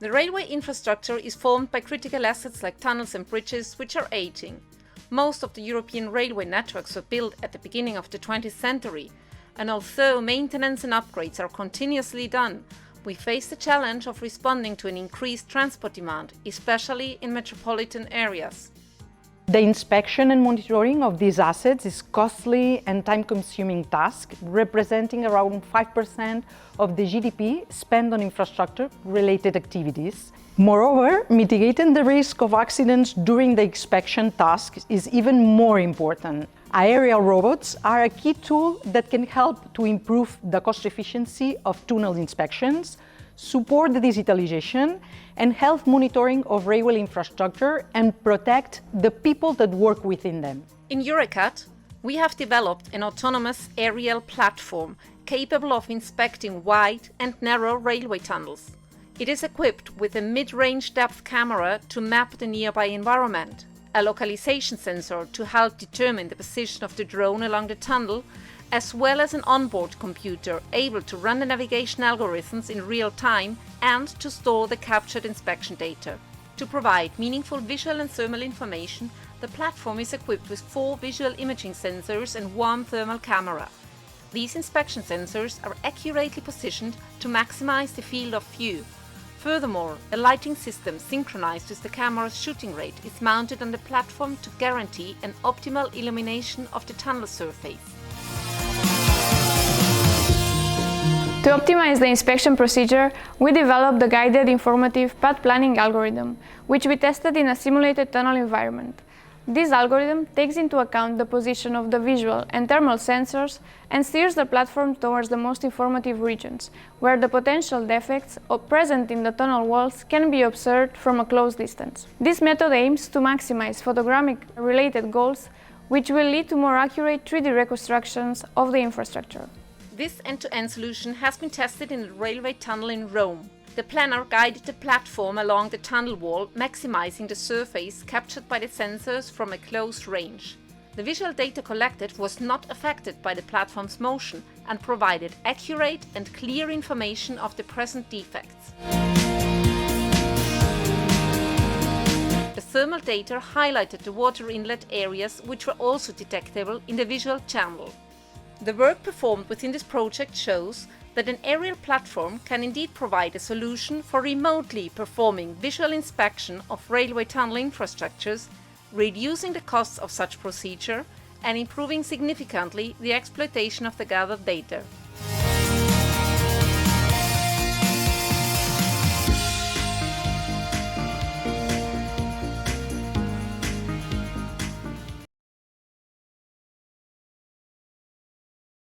The railway infrastructure is formed by critical assets like tunnels and bridges, which are aging. Most of the European railway networks were built at the beginning of the 20th century, and although maintenance and upgrades are continuously done, we face the challenge of responding to an increased transport demand, especially in metropolitan areas. The inspection and monitoring of these assets is costly and time-consuming task, representing around 5% of the GDP spent on infrastructure-related activities. Moreover, mitigating the risk of accidents during the inspection task is even more important. Aerial robots are a key tool that can help to improve the cost efficiency of tunnel inspections, support the digitalization, and health monitoring of railway infrastructure and protect the people that work within them. In EURNEXe, we have developed an autonomous aerial platform capable of inspecting wide and narrow railway tunnels. It is equipped with a mid-range depth camera to map the nearby environment, a localization sensor to help determine the position of the drone along the tunnel, as well as an onboard computer able to run the navigation algorithms in real time and to store the captured inspection data. To provide meaningful visual and thermal information, the platform is equipped with 4 visual imaging sensors and 1 thermal camera. These inspection sensors are accurately positioned to maximize the field of view. Furthermore, a lighting system synchronized with the camera's shooting rate is mounted on the platform to guarantee an optimal illumination of the tunnel surface. To optimize the inspection procedure, we developed the guided informative path planning algorithm, which we tested in a simulated tunnel environment. This algorithm takes into account the position of the visual and thermal sensors and steers the platform towards the most informative regions, where the potential defects present in the tunnel walls can be observed from a close distance. This method aims to maximize photogrammic-related goals, which will lead to more accurate 3D reconstructions of the infrastructure. This end-to-end solution has been tested in a railway tunnel in Rome. The planner guided the platform along the tunnel wall, maximizing the surface captured by the sensors from a close range. The visual data collected was not affected by the platform's motion and provided accurate and clear information of the present defects. The thermal data highlighted the water inlet areas, which were also detectable in the visual channel. The work performed within this project shows that an aerial platform can indeed provide a solution for remotely performing visual inspection of railway tunnel infrastructures, reducing the costs of such procedure and improving significantly the exploitation of the gathered data.